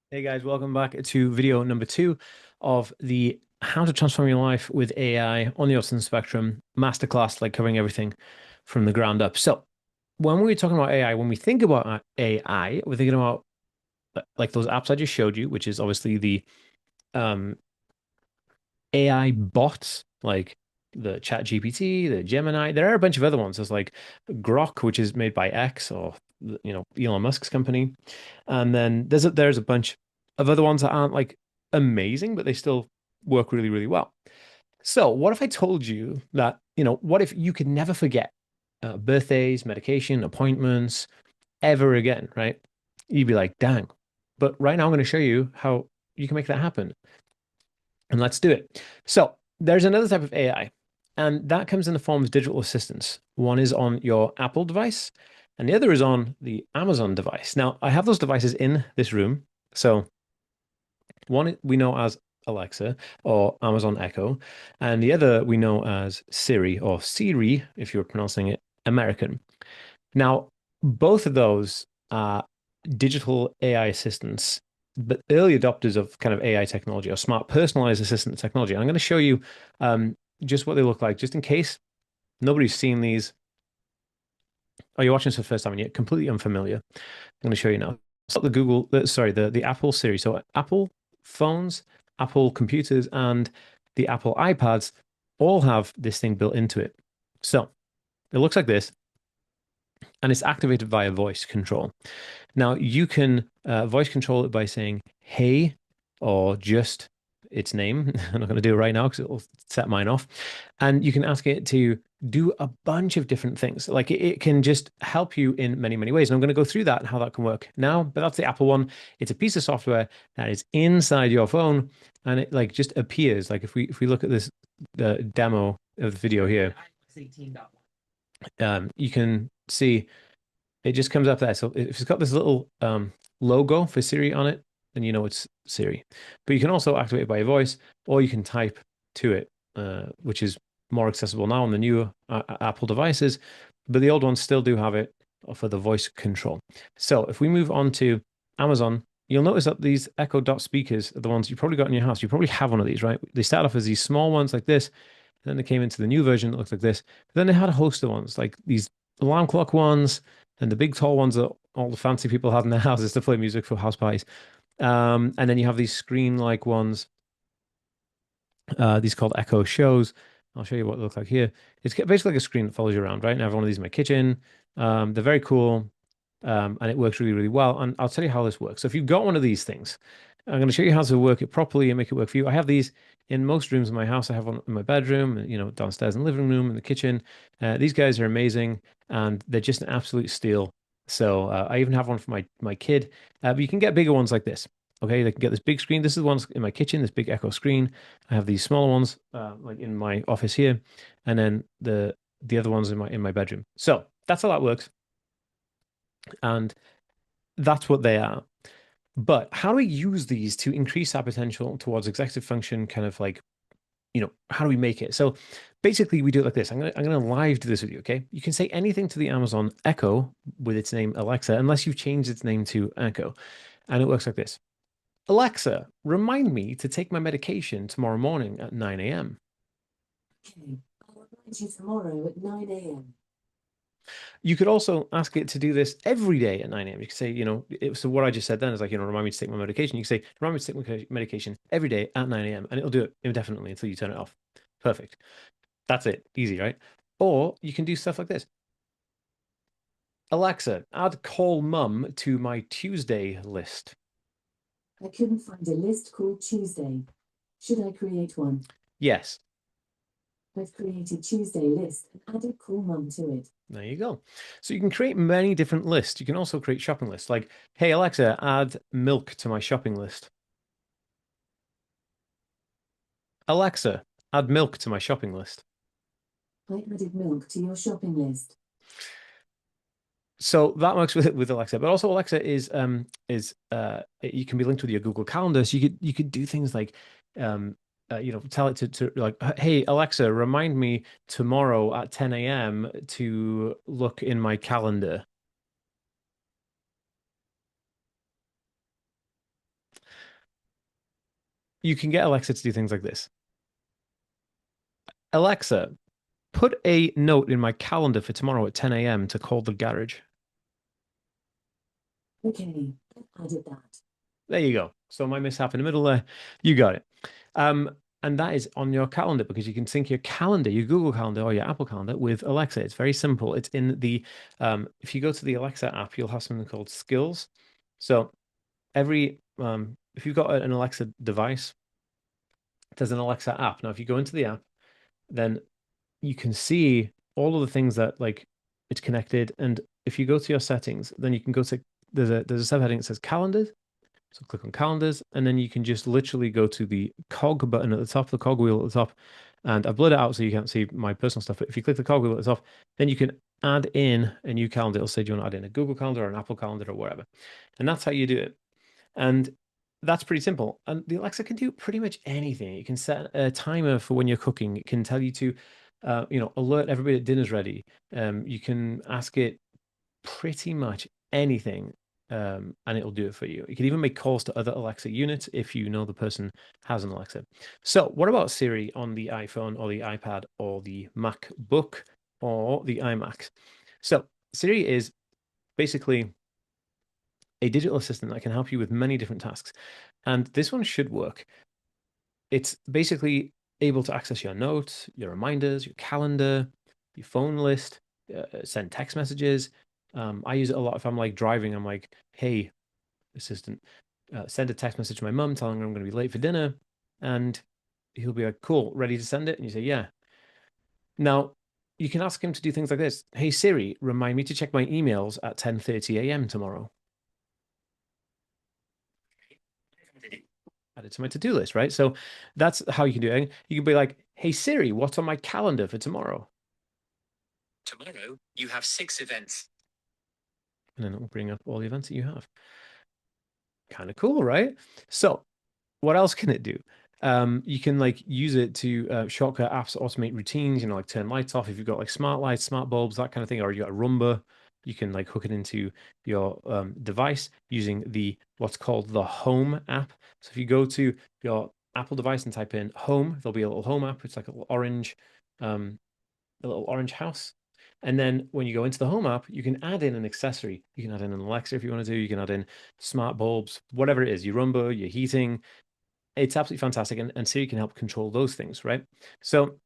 Hey guys, welcome back to video number two of the How to Transform Your Life with AI on the Autism Spectrum masterclass, like covering everything from the ground up. So, when we're talking about AI, when we think about AI, we're thinking about like those apps I just showed you, which is obviously the um, AI bots, like the Chat GPT, the Gemini. There are a bunch of other ones. There's like Grok, which is made by X or Elon Musk's company. And then there's a bunch of other ones that aren't like amazing, but they still work really, really well. So, what if I told you that, what if you could never forget birthdays, medication, appointments ever again, right? You'd be like, dang. But right now, I'm going to show you how you can make that happen. And let's do it. So, there's another type of AI, and that comes in the form of digital assistants. One is on your Apple device, and the other is on the Amazon device. Now, I have those devices in this room. So, one we know as Alexa or Amazon Echo, and the other we know as Siri or Siri, if you're pronouncing it American. Now, both of those are digital AI assistants, but early adopters of kind of AI technology or smart personalized assistant technology. I'm going to show you just what they look like, just in case nobody's seen these. Oh, you're watching this for the first time and you're completely unfamiliar. I'm going to show you now. So the Google, sorry, the Apple Siri. So Apple phones, Apple computers, and the Apple iPads all have this thing built into it. So it looks like this, and it's activated via voice control. Now you can voice control it by saying "Hey" or just its name. I'm not going to do it right now because it'll set mine off. And you can ask it to do a bunch of different things. Like it can just help you in many, many ways. And I'm going to go through that and how that can work now. But that's the Apple one. It's a piece of software that is inside your phone, and it like just appears. Like if we look at this the demo of the video here, you can see it just comes up there. So if it's got this little logo for Siri on it, then you know it's Siri. But you can also activate it by your voice, or you can type to it, which is more accessible now on the newer Apple devices. But the old ones still do have it for the voice control. So if we move on to Amazon, you'll notice that these Echo Dot speakers are the ones you probably got in your house. You probably have one of these, right? They start off as these small ones like this. Then they came into the new version that looks like this. But then they had a host of ones, like these alarm clock ones and the big tall ones that all the fancy people have in their houses to play music for house parties. And then you have these screen-like ones, these called Echo Shows. I'll show you what they look like here. It's basically like a screen that follows you around, right? And I have one of these in my kitchen. They're very cool, and it works really, really well. And I'll tell you how this works. So if you've got one of these things, I'm going to show you how to work it properly and make it work for you. I have these in most rooms in my house. I have one in my bedroom, downstairs in the living room, in the kitchen. These guys are amazing, and they're just an absolute steal. So I even have one for my kid. But you can get bigger ones like this. Okay, they can get this big screen. This is the ones in my kitchen, this big Echo screen. I have these smaller ones, like in my office here, and then the other ones in my bedroom. So that's how that works, and that's what they are. But how do we use these to increase our potential towards executive function? Kind of like, how do we make it? So basically, we do it like this. I'm gonna live do this with you. Okay, you can say anything to the Amazon Echo with its name Alexa, unless you've changed its name to Echo, and it works like this. Alexa, remind me to take my medication tomorrow morning at 9 a.m. Okay, I'll remind you tomorrow at 9 a.m. You could also ask it to do this every day at 9 a.m. You could say, so what I just said then is like, remind me to take my medication. You can say, remind me to take my medication every day at 9 a.m. and it'll do it indefinitely until you turn it off. Perfect. That's it. Easy, right? Or you can do stuff like this. Alexa, add call mum to my Tuesday list. I couldn't find a list called Tuesday. Should I create one? Yes. I've created Tuesday list and added Call Mum to it. There you go. So you can create many different lists. You can also create shopping lists like, hey, Alexa, add milk to my shopping list. Alexa, add milk to my shopping list. I added milk to your shopping list. So that works with Alexa, but also Alexa is you can be linked with your Google Calendar. So you could do things like tell it to like, hey Alexa, remind me tomorrow at 10 a.m. to look in my calendar. you can get Alexa to do things like this. Alexa, put a note in my calendar for tomorrow at 10 a.m. to call the garage. Okay, added that. There you go. So my mishap in the middle there, you got it. And that is on your calendar because you can sync your calendar, your Google Calendar or your Apple Calendar with Alexa. It's very simple. It's in the if you go to the Alexa app, you'll have something called Skills. So every if you've got an Alexa device, there's an Alexa app. Now, if you go into the app, then you can see all of the things that like it's connected. And if you go to your settings, then you can go to there's a subheading that says calendars. So click on calendars, and then you can just literally go to the cog button at the top, the cog wheel at the top. And I've blurred it out so you can't see my personal stuff. But if you click the cog wheel at the top, then you can add in a new calendar. It'll say, do you want to add in a Google Calendar or an Apple Calendar or whatever? And that's how you do it. And that's pretty simple. And the Alexa can do pretty much anything. You can set a timer for when you're cooking. It can tell you to, alert everybody that dinner's ready. You can ask it pretty much anything, and it'll do it for you. You can even make calls to other Alexa units if you know the person has an Alexa. So, what about Siri on the iPhone or the iPad or the MacBook or the iMac? So, Siri is basically a digital assistant that can help you with many different tasks. And this one should work. It's basically able to access your notes, your reminders, your calendar, your phone list, send text messages. I use it a lot if I'm like driving. I'm like, hey, assistant, send a text message to my mum telling her I'm going to be late for dinner. And he'll be like, cool, ready to send it? And you say, yeah. Now, you can ask him to do things like this. Hey, Siri, remind me to check my emails at 10:30 a.m. tomorrow. Add it to my to-do list, right? So that's how you can do it. You can be like, hey, Siri, what's on my calendar for tomorrow? Tomorrow, you have 6 events. And then it will bring up all the events that you have. Kind of cool, right? So what else can it do? You can like use it to shortcut apps, automate routines, like turn lights off if you've got like smart lights, smart bulbs, that kind of thing, or you got a Roomba, you can like hook it into your device using the what's called the Home app. So if you go to your Apple device and type in Home, there'll be a little Home app. It's like um, a little orange house. And then when you go into the Home app, you can add in an accessory. You can add in an Alexa if you want to do. You can add in smart bulbs, whatever it is, your Roomba, your heating. It's absolutely fantastic, and Siri can help control those things, right? So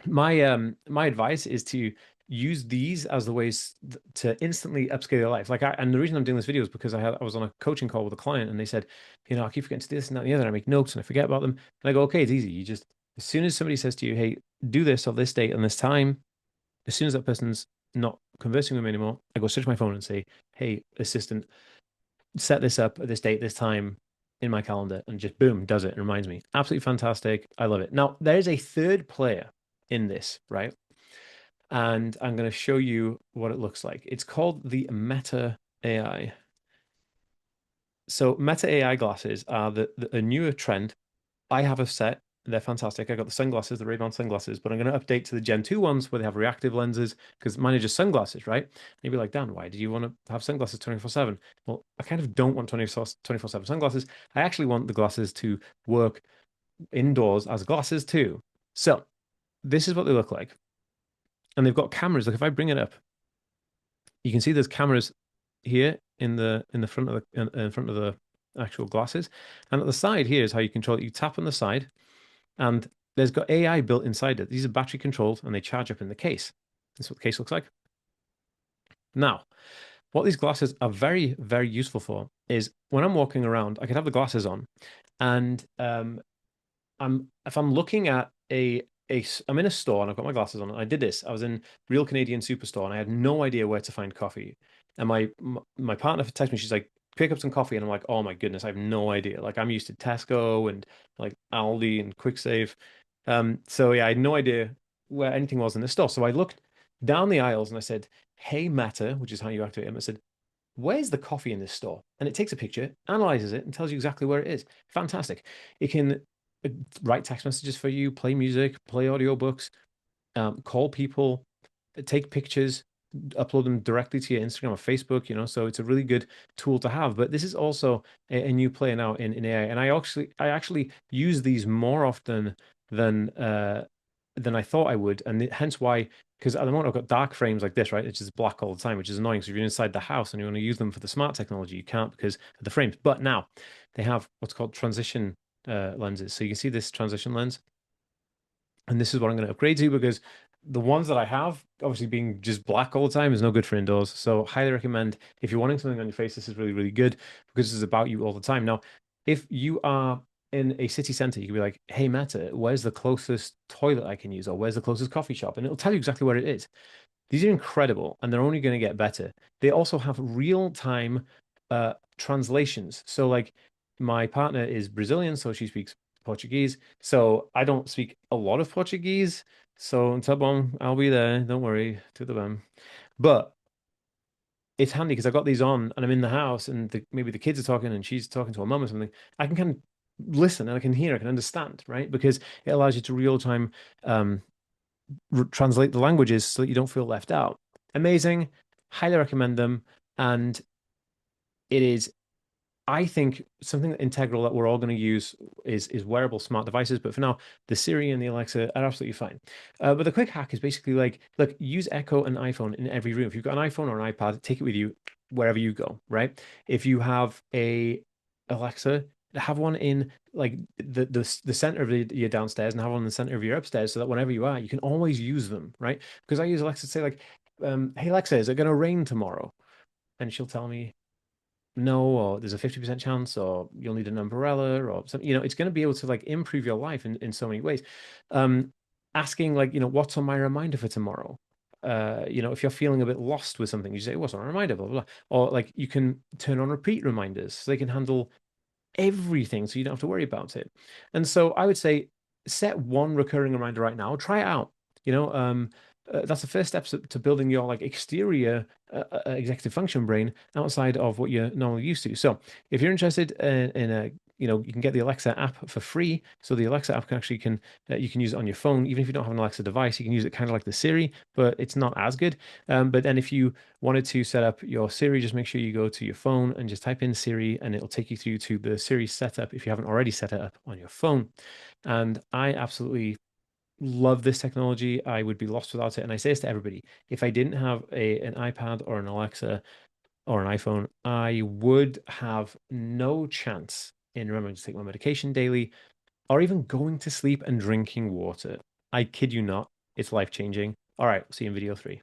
my advice is to use these as the ways to instantly upscale your life. And the reason I'm doing this video is because I was on a coaching call with a client, and they said, I keep forgetting to do this and that and the other. And I make notes and I forget about them, and I go, okay, it's easy. You just as soon as somebody says to you, hey, do this on this date and this time, as soon as that person's not conversing with me anymore, I go search my phone and say, hey, assistant, set this up at this date, this time in my calendar, and just boom, does it. It reminds me. Absolutely fantastic. I love it. Now, there's a third player in this, right? And I'm going to show you what it looks like. It's called the Meta AI. So Meta AI glasses are a newer trend. I have a set. They're fantastic. I got the sunglasses, the Ray-Ban sunglasses, but I'm going to update to the Gen 2 ones where they have reactive lenses because mine are just sunglasses, right? And you'd be like, Dan, why do you want to have sunglasses 24/7? Well, I kind of don't want 24/7 sunglasses. I actually want the glasses to work indoors as glasses too. So this is what they look like. And they've got cameras. Like if I bring it up, you can see there's cameras here in the front of the actual glasses. And at the side here is how you control it. You tap on the side and there's got AI built inside it. These are battery controlled and they charge up in the case. This is what the case looks like. Now, what these glasses are very, very useful for is when I'm walking around, I can have the glasses on, and if I'm looking at I'm in a store and I've got my glasses on. And I did this. I was in Real Canadian Superstore and I had no idea where to find coffee. And my partner texted me. She's like, "Pick up some coffee," and I'm like, "Oh my goodness, I have no idea." Like I'm used to Tesco and like Aldi and Quick Save. So yeah, I had no idea where anything was in the store. So I looked down the aisles and I said, "Hey Meta," which is how you activate them. I said, "Where's the coffee in this store?" And it takes a picture, analyzes it, and tells you exactly where it is. Fantastic. It can write text messages for you, play music, play audiobooks, call people, take pictures. upload them directly to your Instagram or Facebook, so it's a really good tool to have. But this is also a new player now in AI. And I actually use these more often than than I thought I would. And hence why, because at the moment I've got dark frames like this, right? It's just black all the time, which is annoying. So if you're inside the house and you want to use them for the smart technology, you can't because of the frames. But now they have what's called transition lenses. So you can see this transition lens. And this is what I'm going to upgrade to because the ones that I have, obviously being just black all the time, is no good for indoors. So highly recommend if you're wanting something on your face, this is really, really good because it's about you all the time. Now, if you are in a city center, you can be like, hey, Meta, where's the closest toilet I can use? Or where's the closest coffee shop? And it'll tell you exactly where it is. These are incredible and they're only going to get better. They also have real-time translations. So like my partner is Brazilian, so she speaks Portuguese. So I don't speak a lot of Portuguese. So tá bom, I'll be there. Don't worry, tudo bem. But it's handy because I've got these on and I'm in the house and maybe the kids are talking and she's talking to her mum or something. I can kind of listen and I can hear, I can understand, right? Because it allows you to real time um, translate the languages so that you don't feel left out. Amazing. Highly recommend them. And it is, I think, something integral that we're all going to use is wearable smart devices. But for now, the Siri and the Alexa are absolutely fine. But the quick hack is basically like, look, use Echo and iPhone in every room. If you've got an iPhone or an iPad, take it with you wherever you go, right? If you have a Alexa, have one in like the center of your downstairs and have one in the center of your upstairs so that whenever you are, you can always use them, right? Because I use Alexa to say like, hey Alexa, is it going to rain tomorrow? And she'll tell me no, or there's a 50% chance, or you'll need an umbrella, or something. It's going to be able to like improve your life in so many ways. Asking like, what's on my reminder for tomorrow? If you're feeling a bit lost with something, you say, what's on a reminder, blah, blah, blah. Or like you can turn on repeat reminders so they can handle everything so you don't have to worry about it. And so I would say set one recurring reminder right now, try it out. That's the first steps to building your like exterior executive function brain outside of what you're normally used to. So if you're interested in a you can get the Alexa app for free. So the Alexa app you can use it on your phone. Even if you don't have an Alexa device, you can use it kind of like the Siri, but it's not as good. But then if you wanted to set up your Siri, just make sure you go to your phone and just type in Siri, and it'll take you through to the Siri setup if you haven't already set it up on your phone. And I absolutely love this technology. I would be lost without it. And I say this to everybody. If I didn't have an iPad or an Alexa or an iPhone, I would have no chance in remembering to take my medication daily or even going to sleep and drinking water. I kid you not. It's life-changing. All right, see you in video 3.